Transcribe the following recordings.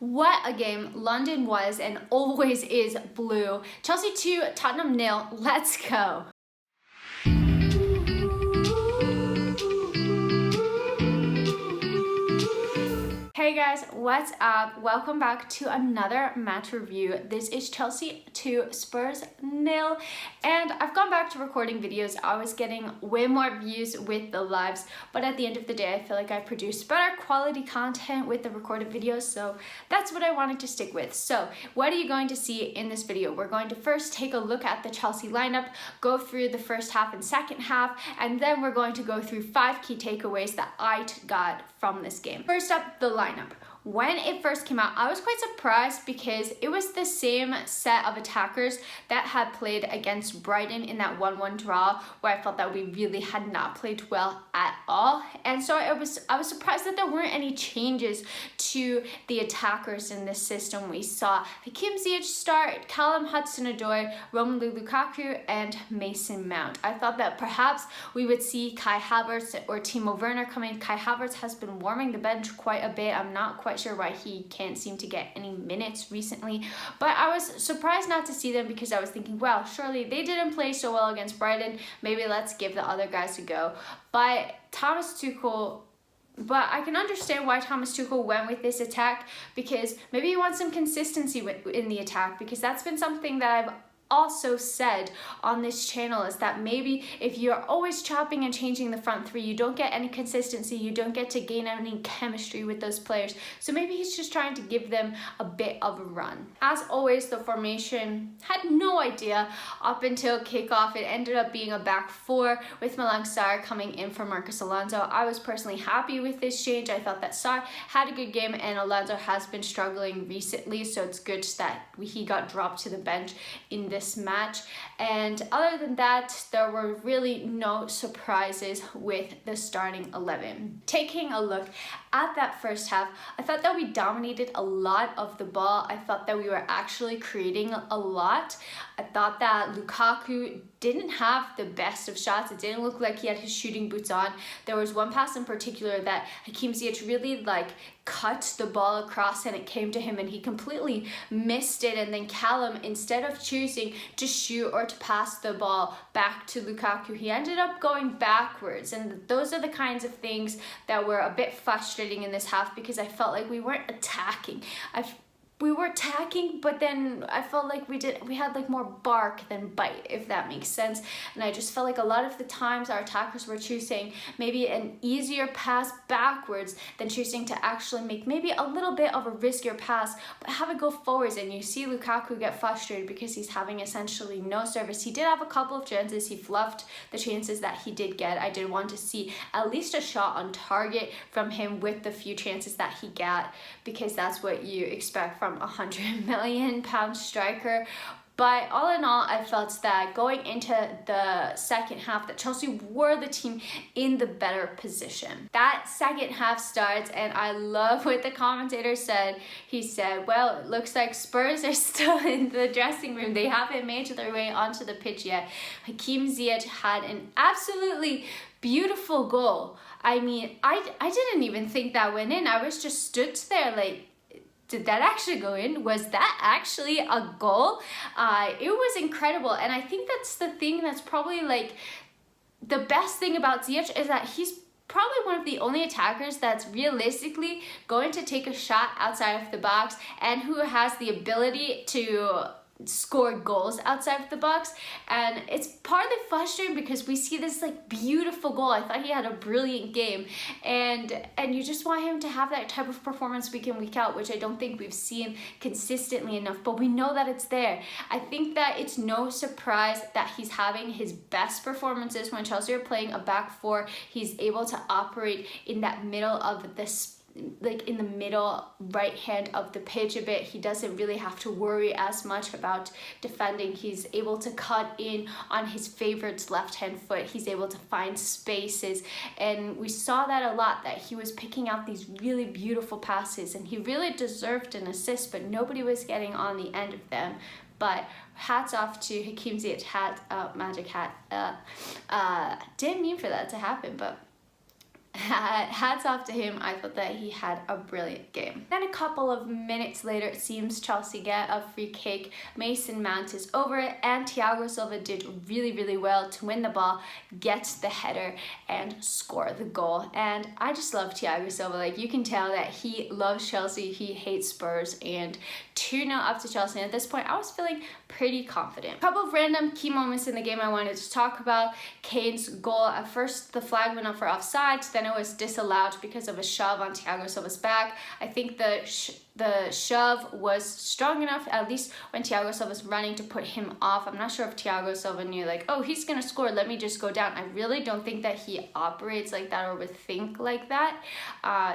What a game London was and always is blue. Chelsea 2, Tottenham 0. Let's go. Hey guys, what's up? Welcome back to another match review. This is Chelsea 2, Spurs 0, and I've gone back to recording videos. I was getting way more views with the lives, but at the end of the day, I feel like I produced better quality content with the recorded videos, so that's what I wanted to stick with. So what are you going to see in this video? We're going to first take a look at the Chelsea lineup, go through the first half and second half, and then we're going to go through 5 key takeaways that I got from this game. First up, the lineup. When it first came out, I was quite surprised because it was the same set of attackers that had played against Brighton in that 1-1 draw, where I felt that we really had not played well at all. And so I was surprised that there weren't any changes to the attackers in this system. We saw Hakim Ziyech start, Callum Hudson Odoi, Romelu Lukaku, and Mason Mount. I thought that perhaps we would see Kai Havertz or Timo Werner come in. Kai Havertz has been warming the bench quite a bit. I'm not quite sure why he can't seem to get any minutes recently, but I was surprised not to see them because I was thinking, well, surely they didn't play so well against Brighton, maybe let's give the other guys a go. But I can understand why Thomas Tuchel went with this attack, because maybe he wants some consistency in the attack, because that's been something that I've also said on this channel, is that maybe if you're always chopping and changing the front three, you don't get any consistency, you don't get to gain any chemistry with those players. So maybe he's just trying to give them a bit of a run. As always, the formation, had no idea up until kickoff. It ended up being a back four with Malang Sarr coming in for Marcos Alonso. I was personally happy with this change. I thought that Sarr had a good game and Alonso has been struggling recently, so it's good that he got dropped to the bench in this match. And other than that, there were really no surprises with the starting 11. Taking a look at that first half, I thought that we dominated a lot of the ball. I thought that we were actually creating a lot. I thought that Lukaku didn't have the best of shots. It didn't look like he had his shooting boots on. There was one pass in particular that Hakim Ziyech really cut the ball across and it came to him and he completely missed it, and then Callum, instead of choosing to shoot or to pass the ball back to Lukaku, he ended up going backwards. And those are the kinds of things that were a bit frustrating in this half, because I felt like we weren't attacking. We were attacking, but then I felt like we had more bark than bite, if that makes sense. And I just felt like a lot of the times our attackers were choosing maybe an easier pass backwards than choosing to actually make maybe a little bit of a riskier pass, but have it go forwards. And you see Lukaku get frustrated because he's having essentially no service. He did have a couple of chances. He fluffed the chances that he did get. I did want to see at least a shot on target from him with the few chances that he got, because that's what you expect from a £100 million striker. But all in all, I felt that going into the second half, that Chelsea were the team in the better position. That second half starts, and I love what the commentator said. He said, well, it looks like Spurs are still in the dressing room. They haven't made their way onto the pitch yet. Hakim Ziyech had an absolutely beautiful goal. I mean, I didn't even think that went in. I was just stood there like, did that actually go in? Was that actually a goal? It was incredible. And I think that's the thing that's probably the best thing about Ziyech, is that he's probably one of the only attackers that's realistically going to take a shot outside of the box and who has the ability to score goals outside of the box. And it's partly frustrating because we see this beautiful goal. I thought he had a brilliant game, and you just want him to have that type of performance week in, week out, which I don't think we've seen consistently enough, but we know that it's there. I think that it's no surprise that he's having his best performances when Chelsea are playing a back four. He's able to operate in that middle of this, in the middle right hand of the pitch a bit. He doesn't really have to worry as much about defending. He's able to cut in on his favorite's left hand foot. He's able to find spaces, and we saw that a lot, that he was picking out these really beautiful passes, and he really deserved an assist, but nobody was getting on the end of them. But hats off to Hakim Ziyech, magic hat. Didn't mean for that to happen, but hats off to him. I thought that he had a brilliant game. Then a couple of minutes later, it seems Chelsea get a free kick. Mason Mount is over it, and Thiago Silva did really well to win the ball, get the header, and score the goal. And I just love Thiago Silva. Like, you can tell that he loves Chelsea, he hates Spurs, and 2-0 up to Chelsea. And at this point, I was feeling pretty confident. A couple of random key moments in the game I wanted to talk about. Kane's goal. At first, the flag went up for offside, then it was disallowed because of a shove on Thiago Silva's back. I think the shove was strong enough, at least when Thiago Silva was running, to put him off. I'm not sure if Thiago Silva knew, like, oh, he's gonna score, let me just go down. I really don't think that he operates like that or would think like that.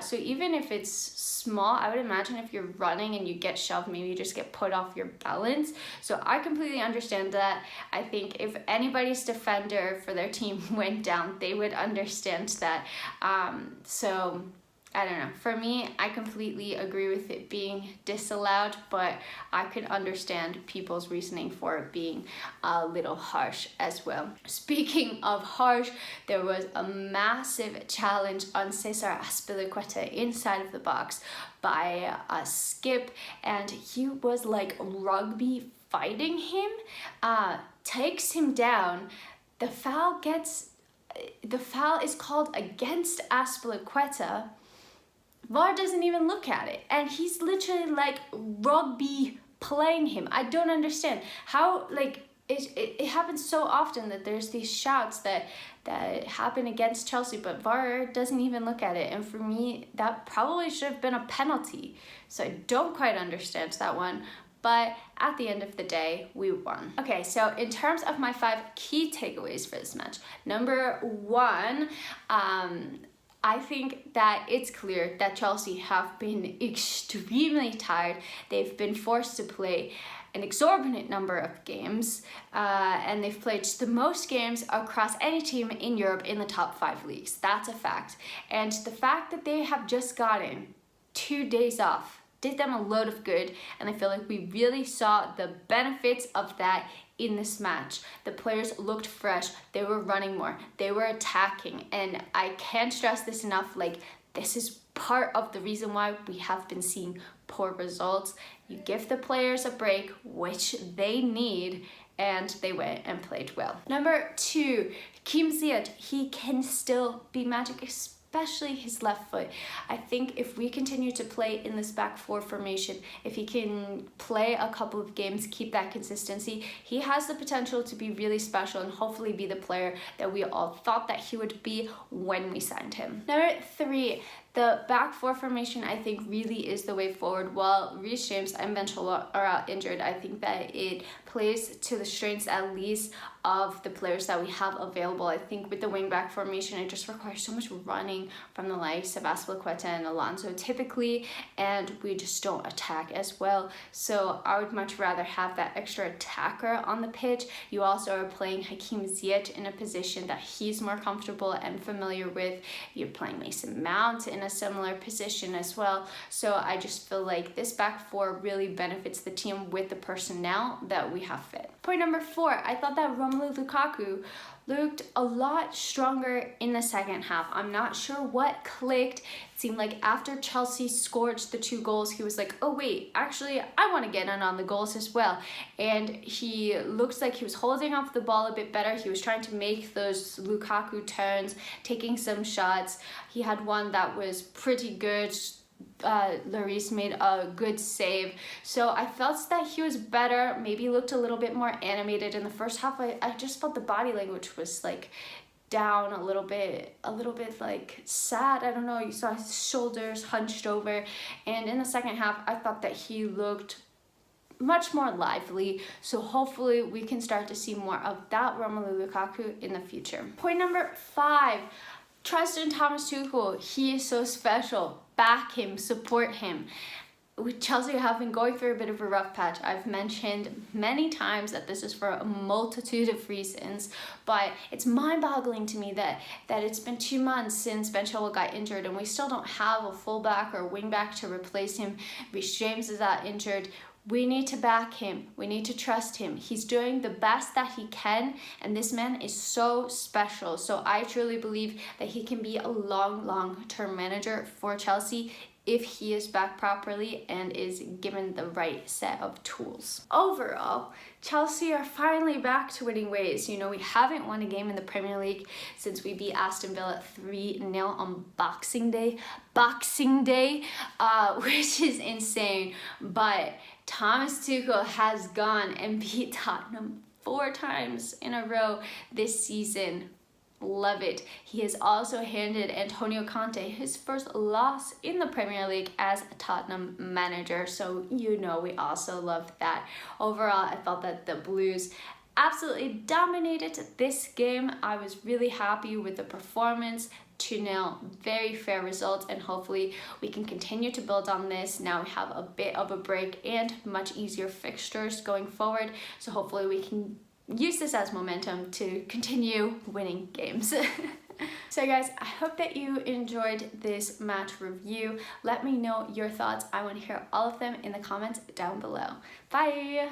So even if it's small, I would imagine if you're running and you get shoved, maybe you just get put off your balance. So I completely understand that. I think if anybody's defender for their team went down, they would understand that. So I don't know. For me, I completely agree with it being disallowed, but I could understand people's reasoning for it being a little harsh as well. Speaking of harsh, there was a massive challenge on Cesar Azpilicueta inside of the box by a skip, and he was like rugby fighting him, takes him down. The foul is called against Azpilicueta. VAR doesn't even look at it, and he's literally like rugby playing him. I don't understand how, like, it happens so often that there's these shouts that happen against Chelsea, but VAR doesn't even look at it. And for me, that probably should have been a penalty. So I don't quite understand that one. But at the end of the day, we won. Okay, so in terms of my 5 key takeaways for this match, number 1, I think that it's clear that Chelsea have been extremely tired. They've been forced to play an exorbitant number of games, and they've played the most games across any team in Europe in the top 5 leagues. That's a fact. And the fact that they have just gotten 2 days off did them a load of good, and I feel like we really saw the benefits of that in this match. The players looked fresh, they were running more, they were attacking, and I can't stress this enough, like, this is part of the reason why we have been seeing poor results. You give the players a break, which they need, and they went and played well. Number 2, Hakim Ziyech, he can still be magic, especially his left foot. I think if we continue to play in this back 4 formation, if he can play a couple of games, keep that consistency, he has the potential to be really special and hopefully be the player that we all thought that he would be when we signed him. Number 3, the back 4 formation, I think, really is the way forward. While Reece James and Ben Chilwell are out injured, I think that it plays to the strengths, at least, of the players that we have available. I think with the wing-back formation, it just requires so much running from the likes of Azpilicueta and Alonso typically, and we just don't attack as well. So I would much rather have that extra attacker on the pitch. You also are playing Hakim Ziyech in a position that he's more comfortable and familiar with. You're playing Mason Mount in a similar position as well. So I just feel like this back 4 really benefits the team with the personnel that we have fit. Point number 4, I thought that Romelu Lukaku looked a lot stronger in the second half. I'm not sure what clicked. It seemed like after Chelsea scored the 2 goals, he was like, oh wait, actually I want to get in on the goals as well. And he looks like he was holding off the ball a bit better. He was trying to make those Lukaku turns, taking some shots. He had one that was pretty good. Lloris made a good save, so I felt that he was better, maybe looked a little bit more animated in the first half. I just felt the body language was like down a little bit like sad. I don't know, you saw his shoulders hunched over, and in the second half I thought that he looked much more lively, so hopefully we can start to see more of that Romelu Lukaku in the future. Point number 5, trust in Thomas Tuchel. He is so special. Back him, support him. With Chelsea have been going through a bit of a rough patch. I've mentioned many times that this is for a multitude of reasons, but it's mind-boggling to me that it's been 2 months since Ben Chilwell got injured and we still don't have a fullback or wingback to replace him. Reece James is out injured. We need to back him. We need to trust him. He's doing the best that he can, and this man is so special. So I truly believe that he can be a long-term manager for Chelsea if he is back properly and is given the right set of tools. Overall, Chelsea are finally back to winning ways. You know, we haven't won a game in the Premier League since we beat Aston Villa 3-0 on Boxing Day, which is insane. But Thomas Tuchel has gone and beat Tottenham 4 times in a row this season. Love it. He has also handed Antonio Conte his first loss in the Premier League as a Tottenham manager, so you know we also love that. Overall, I felt that the Blues absolutely dominated this game. I was really happy with the performance. 2-0, very fair result, and hopefully we can continue to build on this. Now we have a bit of a break and much easier fixtures going forward, so hopefully we can use this as momentum to continue winning games. So guys, I hope that you enjoyed this match review. Let me know your thoughts. I want to hear all of them in the comments down below. Bye!